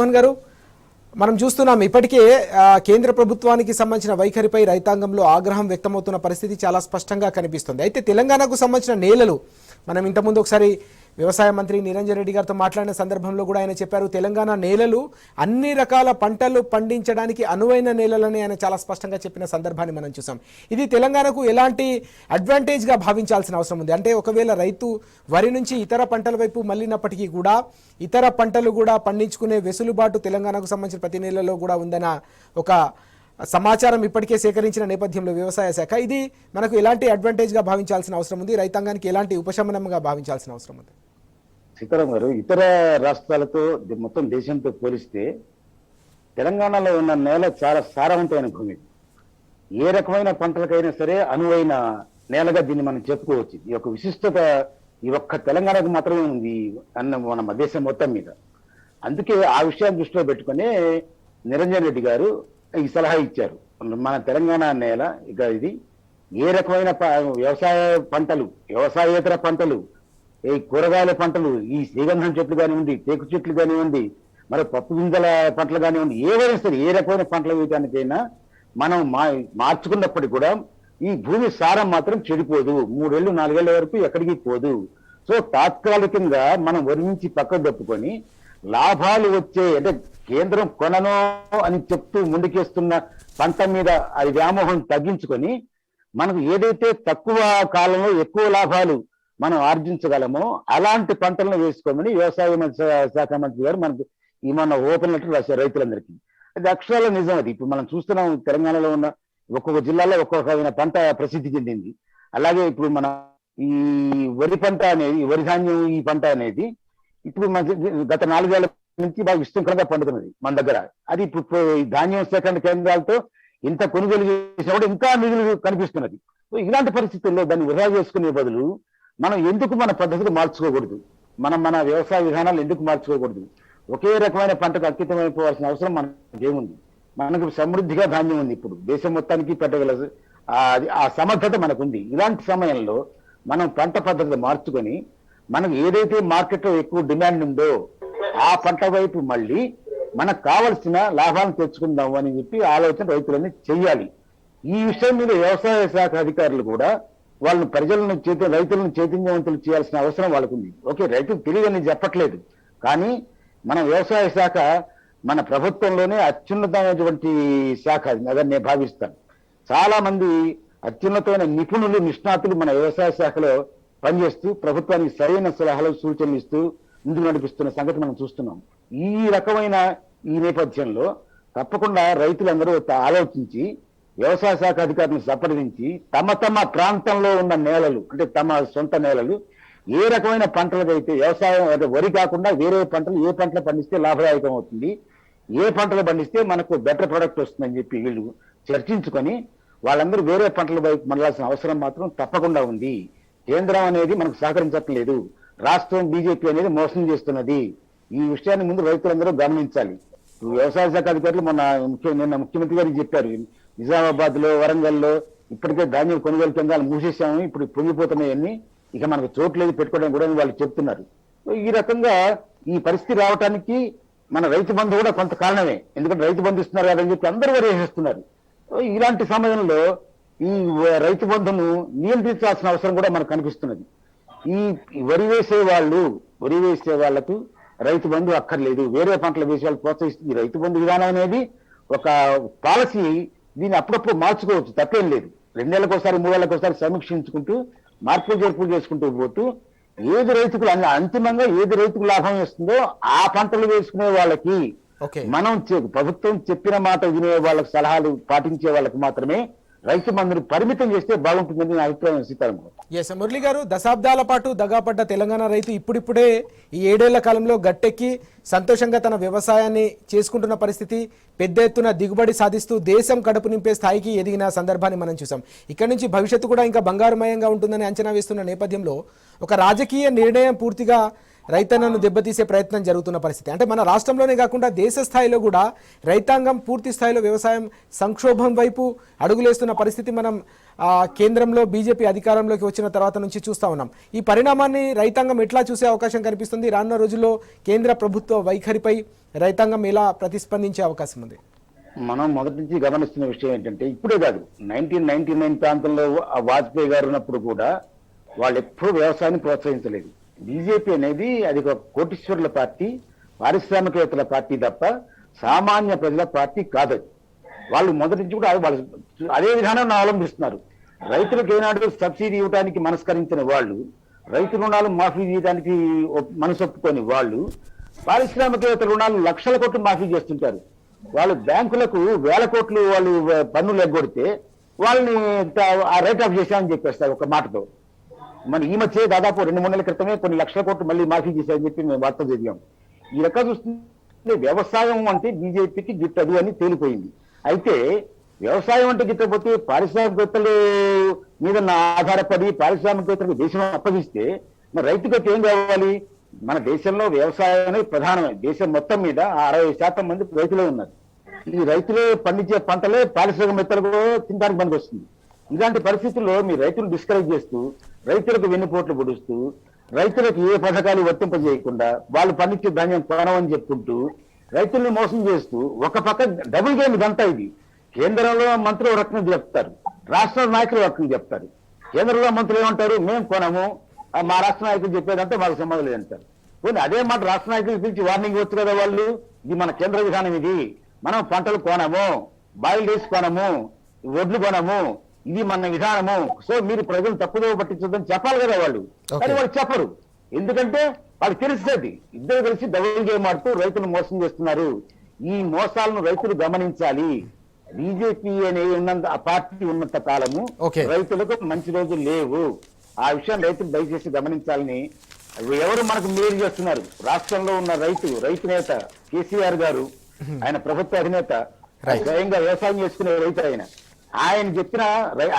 మోహన్ గారు, మనం చూస్తున్నాం ఇప్పటికే కేంద్ర ప్రభుత్వానికి సంబంధించిన వైఖరిపై రైతాంగంలో ఆగ్రహం వ్యక్తమవుతున్న పరిస్థితి చాలా స్పష్టంగా కనిపిస్తుంది. అయితే తెలంగాణకు సంబంధించిన నేలలు మనం ఇంతకుముందు ఒకసారి వ్యవసాయ మంత్రి నిరంజన్ రెడ్డి గారితో మాట్లాడిన సందర్భంలో కూడా ఆయన చెప్పారు, తెలంగాణ నేలలు అన్ని రకాల పంటలు పండించడానికి అనువైన నేలలని ఆయన చాలా స్పష్టంగా చెప్పిన సందర్భాన్ని మనం చూసాం. ఇది తెలంగాణకు ఎలాంటి అడ్వాంటేజ్గా భావించాల్సిన అవసరం ఉంది? అంటే ఒకవేళ రైతు వరి నుంచి ఇతర పంటల వైపు మళ్ళినప్పటికీ కూడా ఇతర పంటలు కూడా పండించుకునే వెసులుబాటు తెలంగాణకు సంబంధించిన ప్రతి నెలలో కూడా ఉందన్న ఒక సమాచారం ఇప్పటికే సేకరించిన నేపథ్యంలో వ్యవసాయ శాఖ ఇది మనకు ఎలాంటి అడ్వాంటేజ్గా భావించాల్సిన అవసరం ఉంది, రైతాంగానికి ఎలాంటి ఉపశమనంగా భావించాల్సిన అవసరం ఉంది? సీతారాం గారు, ఇతర రాష్ట్రాలతో మొత్తం దేశంతో పోలిస్తే తెలంగాణలో ఉన్న నేల చాలా సారవంతమైన భూమి. ఏ రకమైన పంటలకైనా సరే అనువైన నేలగా దీన్ని మనం చెప్పుకోవచ్చు. ఈ యొక్క విశిష్టత ఈ ఒక్క తెలంగాణకు మాత్రమే ఉంది మన దేశం మొత్తం మీద. అందుకే ఆ విషయాన్ని దృష్టిలో పెట్టుకుని నిరంజన్ రెడ్డి గారు ఈ సలహా ఇచ్చారు. మన తెలంగాణ నేల ఇక ఇది ఏ రకమైన వ్యవసాయ పంటలు, వ్యవసాయేతర పంటలు, ఈ కూరగాయల పంటలు, ఈ శ్రీగంధం చెట్లు కానివ్వండి, టేకు చెట్లు కానివ్వండి, మరి పప్పు గింజల పంటలు కానివ్వండి, ఏవైనా సరే ఏ రకమైన పంటలు వేయడానికైనా మనం మార్చుకున్నప్పటికీ కూడా ఈ భూమి సారం మాత్రం చెడిపోదు. 3 ఏళ్ళు 4 ఏళ్ల వరకు ఎక్కడికి పోదు. సో తాత్కాలికంగా మనం వరి నుంచి పక్కకు తప్పుకొని లాభాలు వచ్చే, అంటే కేంద్రం కొనను అని చెప్తూ ముందుకేస్తున్న పంట మీద అది వ్యామోహం తగ్గించుకొని మనకు ఏదైతే తక్కువ కాలంలో ఎక్కువ లాభాలు మనం ఆర్జించగలమో అలాంటి పంటలను వేసుకోమని వ్యవసాయ శాఖ మంత్రి గారు మనకు మన ఓపెన్ లెటర్ రాశారు రైతులందరికీ. అది అక్షరాల నిజం. అది ఇప్పుడు మనం చూస్తున్నాం, తెలంగాణలో ఉన్న ఒక్కొక్క జిల్లాలో ఒక్కొక్క పంట ప్రసిద్ధి చెందింది. అలాగే ఇప్పుడు మన ఈ వరి పంట అనేది, వరి ధాన్యం ఈ పంట అనేది ఇప్పుడు గత 4 ఏళ్ల నుంచి బాగా విస్తృతంగా పండుతున్నది మన దగ్గర. అది ఇప్పుడు ధాన్యం సేకరణ కేంద్రాలతో ఇంత కొనుగోలు చేసినా కూడా ఇంకా మిగులు కనిపిస్తున్నది. ఇలాంటి పరిస్థితుల్లో దాన్ని వృధా చేసుకునే బదులు మనం ఎందుకు మన పద్ధతులు మార్చుకోకూడదు, మన వ్యవసాయ విధానాలు ఎందుకు మార్చుకోకూడదు? ఒకే రకమైన పంటకు అంకితమైపోవాల్సిన అవసరం మనకు ఏముంది? మనకు సమృద్ధిగా ధాన్యం ఉంది, ఇప్పుడు దేశం మొత్తానికి పెట్టగల ఆ సమర్థత మనకుంది. ఇలాంటి సమయంలో మనం పంట పద్ధతులు మార్చుకొని మనకు ఏదైతే మార్కెట్లో ఎక్కువ డిమాండ్ ఉందో ఆ పంట వైపు మళ్ళీ మనకు కావలసిన లాభాలను తెచ్చుకుందాం అని చెప్పి ఆలోచన రైతులన్నీ చెయ్యాలి. ఈ విషయం మీద వ్యవసాయ శాఖ అధికారులు కూడా రైతులను చైతన్యవంతులు చేయాల్సిన అవసరం వాళ్ళకు ఉంది. ఓకే, రైతులు తెలియదని చెప్పట్లేదు, కానీ మన వ్యవసాయ శాఖ మన ప్రభుత్వంలోనే అత్యున్నతమైనటువంటి శాఖ అదని నేను భావిస్తాను. చాలా మంది అత్యున్నతమైన నిష్ణాతులు మన వ్యవసాయ శాఖలో పనిచేస్తూ ప్రభుత్వానికి సరైన సలహాలు సూచనలు ఇస్తూ ముందుకు నడిపిస్తున్న సంగతి మనం చూస్తున్నాం. ఈ రకమైన ఈ నేపథ్యంలో తప్పకుండా రైతులందరూ ఆలోచించి వ్యవసాయ శాఖ అధికారులను సంప్రదించి తమ ప్రాంతంలో ఉన్న నేలలు, అంటే తమ సొంత నేలలు ఏ రకమైన పంటలకైతే వ్యవసాయం, వరి కాకుండా వేరే పంటలు ఏ పంటలు పండిస్తే లాభదాయకం అవుతుంది, ఏ పంటలు పండిస్తే మనకు బెటర్ ప్రొడక్ట్ వస్తుందని చెప్పి వీళ్ళు చర్చించుకొని వాళ్ళందరూ వేరే పంటల వైపు మళ్ళాల్సిన అవసరం మాత్రం తప్పకుండా ఉంది. కేంద్రం అనేది మనకు సహకరించట్లేదు, రాష్ట్రం బీజేపీ అనేది మోసం చేస్తున్నది. ఈ విషయాన్ని ముందు రైతులందరూ గమనించాలి. వ్యవసాయ శాఖ అధికారులు నిన్న ముఖ్యమంత్రి గారికి చెప్పారు, నిజామాబాద్ లో, వరంగల్లో ఇప్పటికే ధాన్యం కొనుగోలు కేంద్రాలు మూసేసాము, ఇప్పుడు పొంగిపోతున్నాయన్నీ, ఇక మనకు చోట్లేదు పెట్టుకోవడానికి కూడా వాళ్ళు చెప్తున్నారు. ఈ రకంగా ఈ పరిస్థితి రావడానికి మన రైతు బంధు కూడా కొంత కారణమే. ఎందుకంటే రైతు బంధు ఇస్తున్నారు కదని చెప్పి అందరూ వరి వేసేస్తున్నారు. ఇలాంటి సమయంలో ఈ రైతు బంధును నియంత్రించాల్సిన అవసరం కూడా మనకు కనిపిస్తున్నది. ఈ వరి వేసే వాళ్లకు రైతు బంధు అక్కర్లేదు, వేరే పంటలు వేసే వాళ్ళు ప్రోత్సహిస్తుంది. రైతు బంధు విధానం అనేది ఒక పాలసీ, దీన్ని అప్పుడప్పుడు మార్చుకోవచ్చు, తప్పేం లేదు. 2 ఏళ్లకు ఒకసారి 3 ఏళ్లకు ఒకసారి సమీక్షించుకుంటూ మార్పులు జరుపులు చేసుకుంటూ పోతూ అంతిమంగా ఏది రైతుకు లాభం ఇస్తుందో ఆ పంటలు వేసుకునే వాళ్ళకి మనం ప్రభుత్వం చెప్పిన మాట వినే వాళ్ళకి సలహాలు పాటించే వాళ్ళకి మాత్రమే రైతు బంధును పరిమితం చేస్తే బాగుంటుందని నా అభిప్రాయం. సీతారాం మురళి గారు, దశాబ్దాల పాటు దగాపడ్డ తెలంగాణ రైతు ఇప్పుడిప్పుడే ఈ 7 ఏళ్ల కాలంలో గట్టెక్కి సంతోషంగా తన వ్యవసాయాన్ని చేసుకుంటున్న పరిస్థితి, పెద్ద ఎత్తున దిగుబడి సాధిస్తూ దేశం కడుపు నింపే స్థాయికి ఎదిగిన సందర్భాన్ని మనం చూసాం. ఇక్కడి నుంచి భవిష్యత్తు కూడా ఇంకా బంగారుమయంగా ఉంటుందని అంచనా వేస్తున్న నేపథ్యంలో ఒక రాజకీయ నిర్ణయం పూర్తిగా రైతన్నను దెబ్బతీసే ప్రయత్నం జరుగుతున్న పరిస్థితి. అంటే మన రాష్ట్రంలోనే కాకుండా దేశ స్థాయిలో కూడా రైతాంగం పూర్తి స్థాయిలో వ్యవసాయం సంక్షోభం వైపు అడుగులేస్తున్న పరిస్థితి మనం కేంద్రంలో బీజేపీ అధికారంలోకి వచ్చిన తర్వాత నుంచి చూస్తూ ఉన్నాం. ఈ పరిణామాన్ని రైతాంగం ఎట్లా చూసే అవకాశం కనిపిస్తుంది? రానున్న రోజుల్లో కేంద్ర ప్రభుత్వ వైఖరిపై రైతాంగం ఎలా ప్రతిస్పందించే అవకాశం ఉంది? మనం మొదటి నుంచి గమనిస్తున్న విషయం ఏంటంటే, ఇప్పుడే కాదు 1999 ప్రాంతంలో వాజ్పేయి గారు ఉన్నప్పుడు కూడా వాళ్ళు ఎప్పుడూ వ్యవసాయాన్ని ప్రోత్సహించలేదు. బీజేపీ అనేది అది ఒక కోటీశ్వరుల పార్టీ, పారిశ్రామికవేత్తల పార్టీ తప్ప సామాన్య ప్రజల పార్టీ కాదు. వాళ్ళు మొదటి నుంచి కూడా వాళ్ళు అదే విధానాన్ని అవలంబిస్తున్నారు. రైతులకు ఏనాడు సబ్సిడీ ఇవ్వడానికి మనస్కరించిన వాళ్ళు, రైతు రుణాలు మాఫీ చేయడానికి మనసొప్పుకొని వాళ్ళు పారిశ్రామికవేత్త రుణాలు లక్షల కోట్లు మాఫీ చేస్తుంటారు. వాళ్ళు బ్యాంకులకు వేల కోట్లు వాళ్ళు పన్నులు ఎగ్గొడితే వాళ్ళని ఆ రైట్ ఆఫ్ చేశామని చెప్పేస్తారు ఒక మాటతో. మన ఈ మధ్య దాదాపు 2-3 నెలల క్రితమే కొన్ని లక్షల కోట్లు మళ్ళీ మాఫీ చేశారని చెప్పి మేము వార్త చదివాం. ఈ రకంగా చూస్తుంటే వ్యవసాయం అంటే బీజేపీకి గిట్టదు అని తేలిపోయింది. అయితే వ్యవసాయం అంటే గిట్టకపోతే పారిశ్రామికవేత్తలు మీద ఆధారపడి పారిశ్రామికవేత్తలకు దేశం అప్పగిస్తే మరి రైతులకు ఏం కావాలి? మన దేశంలో వ్యవసాయం అనేది ప్రధానమే. దేశం మొత్తం మీద 60% మంది రైతులే ఉన్నారు. ఈ రైతులే పండించే పంటలే పారిశ్రామికవేత్తలకు తినడానికి పనికి వస్తుంది. ఇలాంటి పరిస్థితుల్లో మీ రైతులు డిస్కరేజ్ చేస్తూ, రైతులకు వెన్నుపోట్లు పొడుస్తూ, రైతులకు ఏ పథకాలు వర్తింపజేయకుండా వాళ్ళు పండించే ధాన్యం కొనమని చెప్పుకుంటూ రైతుల్ని మోసం చేస్తూ ఒక పక్క డబుల్ గేమ్ ఇదంతా. ఇది కేంద్రంలో మంత్రులు ఒక రకంగా చెప్తారు, రాష్ట్ర నాయకులు ఒక రకంగా చెప్తారు. కేంద్రంలో మంత్రులు ఏమంటారు? మేము కొనము, మా రాష్ట్ర నాయకులు చెప్పేదంటే మాకు సంబంధం లేదంటారు. పోనీ అదే మాట రాష్ట్ర నాయకులు పిలిచి వార్నింగ్ ఇవ్వచ్చు కదా వాళ్ళు, ఇది మన కేంద్ర విధానం, ఇది మనం పంటలు కొనము, బాయిల్ రైస్ కొనము, వడ్లు కొనము, ఇది మన విధానము, సో మీరు ప్రజలు తప్పుదో పట్టించొద్దని చెప్పాలి కదా వాళ్ళు. కానీ వాళ్ళు చెప్పరు. ఎందుకంటే వాళ్ళకి తెలుస్తుంది ఇద్దరు కలిసి డబుల్ గేమ్ ఆడుతూ రైతులు మోసం చేస్తున్నారు. ఈ మోసాలను రైతులు గమనించాలి. బీజేపీ అనే ఉన్నంత ఆ పార్టీ ఉన్నంత కాలము రైతులకు మంచి రోజులు లేవు. ఆ విషయం రైతులు దయచేసి గమనించాలని. ఎవరు మనకు మేలు చేస్తున్నారు? రాష్ట్రంలో ఉన్న రైతు నేత కేసీఆర్ గారు, ఆయన ప్రభుత్వ అధినేత, స్వయంగా వ్యవసాయం చేసుకునే రైతు ఆయన చెప్పిన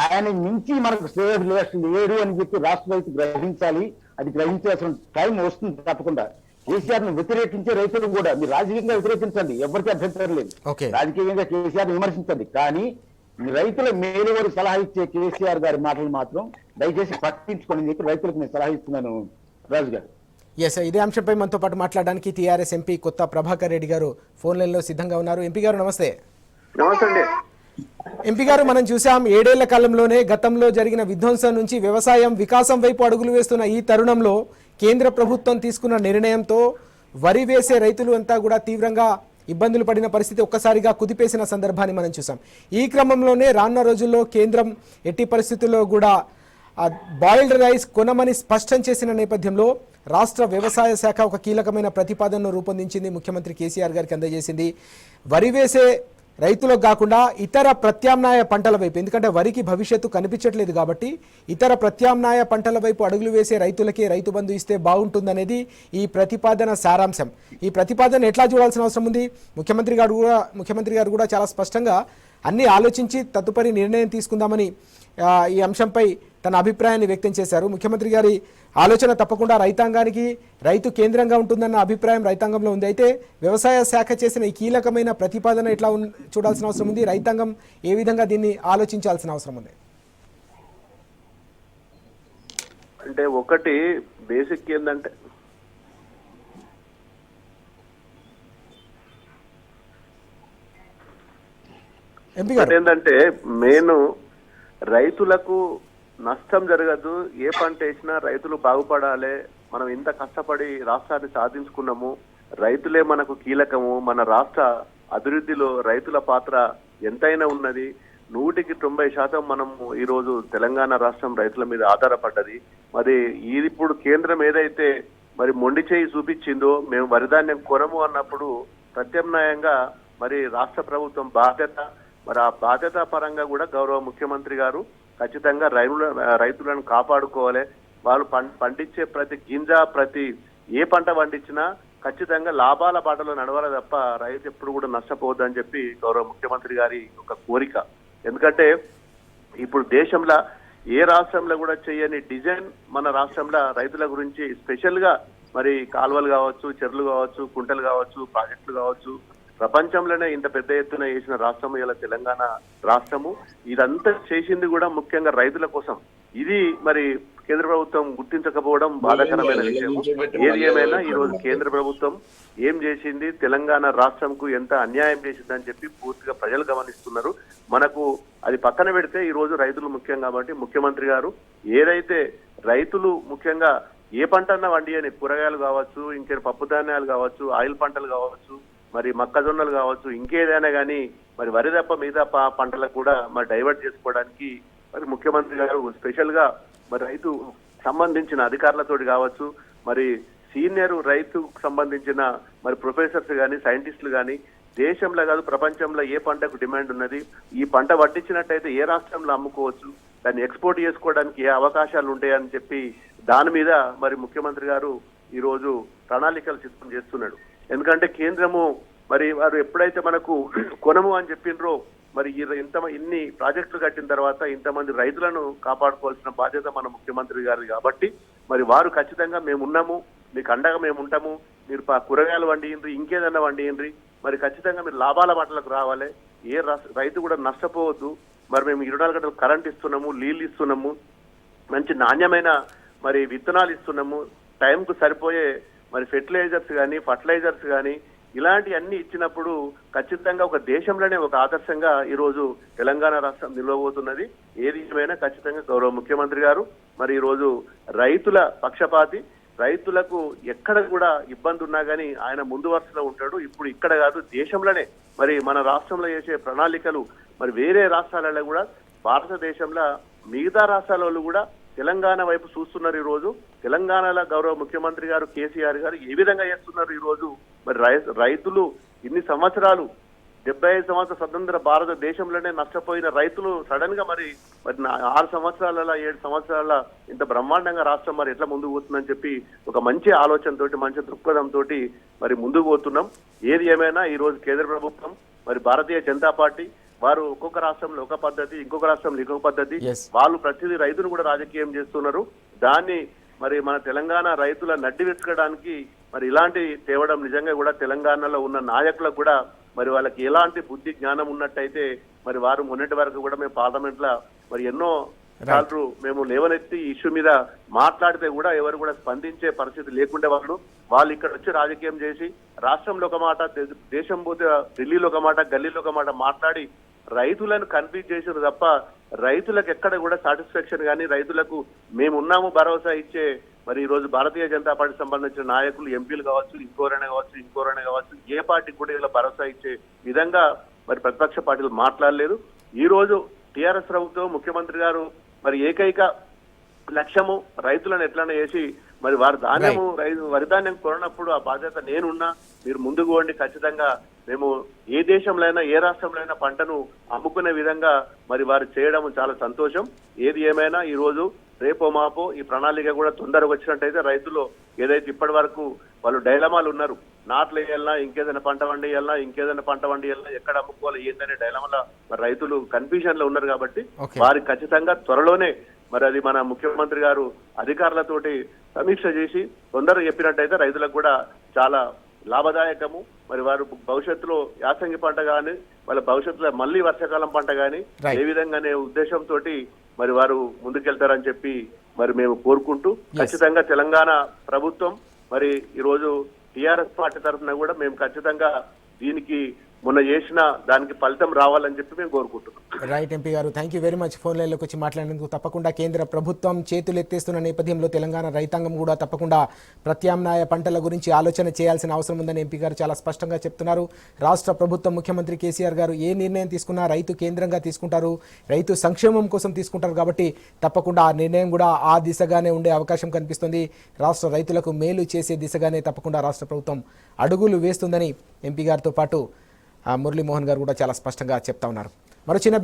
ఆయన మించి మనకు శ్రేయస్సు లేడు అని చెప్పి రాష్ట్ర రైతు గ్రహించాలి. అది గ్రహించాల్సిన టైం వస్తుంది తప్పకుండా. కేసీఆర్ ను వ్యతిరేకించే రైతులు కూడా మీరు రాజకీయంగా వ్యతిరేకించండి, ఎవరికి అభ్యంతరం లేదు. రాజకీయంగా కేసీఆర్ విమర్శించండి, కానీ రైతుల మేలు వారి సలహా ఇచ్చే కేసీఆర్ గారి మాటలు మాత్రం దయచేసి పట్టించుకోండి చెప్పి రైతులకు నేను సలహా ఇస్తున్నాను. రాజు గారు. ఎస్, ఇదే అంశంపై మనతో పాటు మాట్లాడడానికి టీఆర్ఎస్ ఎంపీ కొత్త ప్రభాకర్ రెడ్డి గారు ఫోన్ లైన్ లో సిద్ధంగా ఉన్నారు. ఎంపీ గారు నమస్తే. నమస్తే అండి. ఎంపీ గారు, మనం చూసాం 7 ఏళ్ల కాలంలోనే గతంలో జరిగిన విధ్వంసం నుంచి వ్యవసాయం వికాసం వైపు అడుగులు వేస్తున్న ఈ తరుణంలో కేంద్ర ప్రభుత్వం తీసుకున్న నిర్ణయంతో వరి వేసే రైతులు అంతా కూడా తీవ్రంగా ఇబ్బందులు పడిన పరిస్థితి ఒక్కసారిగా కుదిపేసిన సందర్భాన్ని మనం చూసాం. ఈ క్రమంలోనే రానున్న రోజుల్లో కేంద్రం ఎట్టి పరిస్థితుల్లో కూడా బాయిల్డ్ రైస్ కొనమని స్పష్టం చేసిన నేపథ్యంలో రాష్ట్ర వ్యవసాయ శాఖ ఒక కీలకమైన ప్రతిపాదనను రూపొందించింది, ముఖ్యమంత్రి కేసీఆర్ గారికి అందజేసింది. వరి వేసే రైతులకు కాకుండా ఇతర ప్రత్యామ్నాయ పంటల వైపు, ఎందుకంటే వరికి భవిష్యత్తు కనిపించట్లేదు కాబట్టి ఇతర ప్రత్యామ్నాయ పంటల వైపు అడుగులు వేసే రైతులకే రైతు బంధు ఇస్తే బాగుంటుందనేది ఈ ప్రతిపాదన సారాంశం. ఈ ప్రతిపాదన ఎట్లా చూడాల్సిన అవసరం ఉంది? ముఖ్యమంత్రి గారు కూడా చాలా స్పష్టంగా అన్ని ఆలోచించి తదుపరి నిర్ణయం తీసుకుందామని ఈ అంశంపై తన అభిప్రాయాన్ని వ్యక్తం చేశారు. ముఖ్యమంత్రి గారి ఆలోచన తప్పకుండా రైతాంగానికి రైతు కేంద్రంగా ఉంటుందన్న అభిప్రాయం రైతాంగంలో ఉంది. అయితే వ్యవసాయ శాఖ చేసిన ఈ కీలకమైన ప్రతిపాదన ఎట్లా చూడాల్సిన అవసరం ఉంది? రైతాంగం ఏ విధంగా దీన్ని ఆలోచించాల్సిన అవసరం ఉంది? అంటే ఒకటి బేసిక్ ఏంటంటే ఏంటంటే మెయిన్ రైతులకు నష్టం జరగదు. ఏ పంట వేసినా రైతులు బాగుపడాలి. మనం ఇంత కష్టపడి రాష్ట్రాన్ని సాధించుకున్నాము, రైతులే మనకు కీలకము. మన రాష్ట్ర అభివృద్ధిలో రైతుల పాత్ర ఎంతైనా ఉన్నది. 100% మనము ఈరోజు తెలంగాణ రాష్ట్రం రైతుల మీద ఆధారపడ్డది. మరి ఇప్పుడు కేంద్రం ఏదైతే మరి మొండి చేయి చూపించిందో, మేము వరిధాన్యం కొనము అన్నప్పుడు ప్రత్యామ్నాయంగా మరి రాష్ట్ర ప్రభుత్వం బాధ్యత, మరి ఆ బాధ్యత పరంగా కూడా గౌరవ ముఖ్యమంత్రి గారు ఖచ్చితంగా రైతులను కాపాడుకోవాలి. వాళ్ళు పండించే ప్రతి గింజ, ప్రతి ఏ పంట పండించినా ఖచ్చితంగా లాభాల బాటలో నడవాలి తప్ప రైతు ఎప్పుడు కూడా నష్టపోవద్దని చెప్పి గౌరవ ముఖ్యమంత్రి గారి ఒక కోరిక. ఎందుకంటే ఇప్పుడు దేశంలో ఏ రాష్ట్రంలో కూడా చేయని డిజైన్ మన రాష్ట్రంలో రైతుల గురించి స్పెషల్ గా మరి కాలువలు కావచ్చు, చెర్లు కావచ్చు, కుంటలు కావచ్చు, ప్రాజెక్టులు కావచ్చు, ప్రపంచంలోనే ఇంత పెద్ద ఎత్తున వేసిన రాష్ట్రము ఇలా తెలంగాణ రాష్ట్రము. ఇదంతా చేసింది కూడా ముఖ్యంగా రైతుల కోసం. ఇది మరి కేంద్ర ప్రభుత్వం గుర్తించకపోవడం బాధాకరమైన విషయం. ఏది ఏమైనా ఈ రోజు కేంద్ర ప్రభుత్వం ఏం చేసింది, తెలంగాణ రాష్ట్రంకు ఎంత అన్యాయం చేసిందని చెప్పి పూర్తిగా ప్రజలు గమనిస్తున్నారు. మనకు అది పక్కన పెడితే ఈ రోజు రైతులు ముఖ్యం కాబట్టి ముఖ్యమంత్రి గారు ఏదైతే రైతులు ముఖ్యంగా ఏ పంటన్నా వండియని, కూరగాయలు కావచ్చు, ఇంకే పప్పు ధాన్యాలు కావచ్చు, ఆయిల్ పంటలు కావచ్చు, మరి మొక్కజొన్నలు కావచ్చు, ఇంకేదైనా కానీ మరి వరి తప్ప మిగతా పంటలకు కూడా మరి డైవర్ట్ చేసుకోవడానికి మరి ముఖ్యమంత్రి గారు స్పెషల్ గా మరి రైతు సంబంధించిన అధికారులతోటి కావచ్చు, మరి సీనియర్ రైతుకు సంబంధించిన మరి ప్రొఫెసర్స్ కానీ, సైంటిస్టులు కానీ దేశంలో కాదు ప్రపంచంలో ఏ పంటకు డిమాండ్ ఉన్నది, ఈ పంట పట్టించినట్టయితే ఏ రాష్ట్రంలో అమ్ముకోవచ్చు, దాన్ని ఎక్స్పోర్ట్ చేసుకోవడానికి ఏ అవకాశాలు ఉంటాయని చెప్పి దాని మీద మరి ముఖ్యమంత్రి గారు ఈ రోజు ప్రణాళికలు సిద్ధం చేస్తున్నాడు. ఎందుకంటే కేంద్రము మరి వారు ఎప్పుడైతే మనకు కొనము అని చెప్పిండ్రో మరి ఇన్ని ప్రాజెక్టులు కట్టిన తర్వాత ఇంతమంది రైతులను కాపాడుకోవాల్సిన బాధ్యత మన ముఖ్యమంత్రి గారు కాబట్టి మరి వారు ఖచ్చితంగా మేము ఉన్నాము, మీకు అండగా మేము ఉంటాము, మీరు కూరగాయలు వండియండ్రి, ఇంకేదన్నా వండియండ్రి, మరి ఖచ్చితంగా మీరు లాభాల మాటలకు రావాలి, ఏ రైతు కూడా నష్టపోవద్దు, మరి మేము 24 గంటలు కరెంట్ ఇస్తున్నాము, నీళ్ళు ఇస్తున్నాము, మంచి నాణ్యమైన మరి విత్తనాలు ఇస్తున్నాము, టైంకు సరిపోయే మరి ఫెర్టిలైజర్స్ కానీ, ఫర్టిలైజర్స్ కానీ ఇలాంటి అన్ని ఇచ్చినప్పుడు ఖచ్చితంగా ఒక దేశంలోనే ఒక ఆదర్శంగా ఈ రోజు తెలంగాణ రాష్ట్రం నిలవబోతున్నది. ఏది ఏమైనా ఖచ్చితంగా గౌరవ ముఖ్యమంత్రి గారు మరి ఈ రోజు రైతుల పక్షపాతి, రైతులకు ఎక్కడ కూడా ఇబ్బంది ఉన్నా కానీ ఆయన ముందు వరుసలో ఉంటాడు. ఇప్పుడు ఇక్కడ కాదు దేశంలోనే మరి మన రాష్ట్రంలో చేసే ప్రణాళికలు మరి వేరే రాష్ట్రాలలో కూడా, భారతదేశంలో మిగతా రాష్ట్రాల వాళ్ళు కూడా తెలంగాణ వైపు చూస్తున్నారు. ఈ రోజు తెలంగాణలో గౌరవ ముఖ్యమంత్రి గారు కేసీఆర్ గారు ఏ విధంగా చేస్తున్నారు. ఈ రోజు మరి రైతులు ఇన్ని సంవత్సరాలు 75 సంవత్సరాల స్వతంత్ర భారతదేశంలోనే నష్టపోయిన రైతులు సడన్ గా మరి 6 సంవత్సరాల 7 సంవత్సరాల ఇంత బ్రహ్మాండంగా రాష్ట్రం మరి ఎట్లా ముందుకు పోతుందని చెప్పి ఒక మంచి ఆలోచనతోటి, మంచి దృక్పథంతో మరి ముందుకు పోతున్నాం. ఏది ఏమైనా ఈ రోజు కేంద్ర ప్రభుత్వం మరి భారతీయ జనతా పార్టీ వారు ఒక్కొక్క రాష్ట్రంలో ఒక పద్ధతి, ఇంకొక రాష్ట్రంలో ఇంకొక పద్ధతి, వాళ్ళు ప్రతిదీ రైతును కూడా రాజకీయం చేస్తున్నారు. దాన్ని మరి మన తెలంగాణ రైతుల నడ్డి వెతకడానికి మరి ఇలాంటి తేవడం నిజంగా కూడా తెలంగాణలో ఉన్న నాయకులకు కూడా మరి వాళ్ళకి ఎలాంటి బుద్ధి జ్ఞానం ఉన్నట్టయితే మరి వారు మొన్నటి వరకు కూడా మేము పార్లమెంట్ లో మరి ఎన్నో సార్లు మేము లేవనెత్తి ఇష్యూ మీద మాట్లాడితే కూడా ఎవరు కూడా స్పందించే పరిస్థితి లేకుండే వాళ్ళు ఇక్కడ వచ్చి రాజకీయం చేసి రాష్ట్రంలో ఒక మాట, దేశం పోతే ఢిల్లీలో ఒక మాట, గల్లీలో ఒక మాట మాట్లాడి రైతులను కన్ఫ్యూజ్ చేసారు తప్ప రైతులకు ఎక్కడ కూడా సాటిస్ఫాక్షన్ కానీ, రైతులకు మేమున్నాము భరోసా ఇచ్చే మరి ఈ రోజు భారతీయ జనతా పార్టీ సంబంధించిన నాయకులు, ఎంపీలు కావచ్చు, ఇంకోరైనా కావచ్చు, ఏ పార్టీ కూడా ఇలా భరోసా ఇచ్చే విధంగా మరి ప్రతిపక్ష పార్టీలు మాట్లాడలేదు. ఈ రోజు టీఆర్ఎస్ ప్రభుత్వం ముఖ్యమంత్రి గారు మరి ఏకైక లక్ష్యము రైతులను ఎట్లనే చేసి మరి వారి ధాన్యము వరి ధాన్యం కొనప్పుడు ఆ బాధ్యత నేనున్నా, మీరు ముందుకు పోండి, ఖచ్చితంగా మేము ఏ దేశంలో అయినా ఏ రాష్ట్రంలో అయినా పంటను అమ్ముకునే విధంగా మరి వారు చేయడం చాలా సంతోషం. ఏది ఏమైనా ఈ రోజు రేపో మాపో ఈ ప్రణాళిక కూడా తొందరగా వచ్చినట్టయితే రైతులు ఏదైతే ఇప్పటి వరకు వాళ్ళు డైలమాలు ఉన్నారు, నాట్లు వేయాలన్నా, ఇంకేదైనా పంట వండియాలన్నా, ఎక్కడ అమ్ముకోవాలి ఏందనే డైలమాల మరి రైతులు కన్ఫ్యూజన్ లో ఉన్నారు. కాబట్టి వారికి ఖచ్చితంగా త్వరలోనే మరి అది మన ముఖ్యమంత్రి గారు అధికారులతోటి సమీక్ష చేసి తొందరగా చెప్పినట్టయితే రైతులకు కూడా చాలా లాభదాయకము. మరి వారు భవిష్యత్తులో యాసంగి పంట కానీ, వాళ్ళ భవిష్యత్తులో మళ్ళీ వర్షాకాలం పంట కానీ ఏ విధంగానే ఉద్దేశంతో మరి వారు ముందుకెళ్తారని చెప్పి మరి మేము కోరుకుంటూ ఖచ్చితంగా తెలంగాణ ప్రభుత్వం మరి ఈ రోజు టీఆర్ఎస్ పార్టీ తరఫున కూడా మేము ఖచ్చితంగా దీనికి మొన్న చేసిన దానికి ఫలితం రావాలని చెప్పి మేము కోరుకుంటున్నాం. రైట్ ఎంపీ గారు, thank you very much phone లైన్లోకి వచ్చి మాట్లాడినందుకు. తప్పకుండా కేంద్ర ప్రభుత్వం చేతులు ఎత్తేస్తున్న నేపథ్యంలో తెలంగాణ రైతాంగం కూడా తప్పకుండా ప్రత్యామ్నాయ పంటల గురించి ఆలోచన చేయాల్సిన అవసరం ఉందని ఎంపీ గారు చాలా స్పష్టంగా చెప్తున్నారు. రాష్ట్ర ప్రభుత్వం ముఖ్యమంత్రి కేసీఆర్ గారు ఏ నిర్ణయం తీసుకున్నా రైతు కేంద్రంగా తీసుకుంటారు, రైతు సంక్షేమం కోసం తీసుకుంటారు. కాబట్టి తప్పకుండా ఆ నిర్ణయం కూడా ఆ దిశగానే ఉండే అవకాశం కనిపిస్తుంది. రాష్ట్ర రైతులకు మేలు చేసే దిశగానే తప్పకుండా రాష్ట్ర ప్రభుత్వం అడుగులు వేస్తుందని ఎంపీ గారితో పాటు మురళీమోహన్ గారు కూడా చాలా స్పష్టంగా చెప్తా ఉన్నారు. మరో చిన్న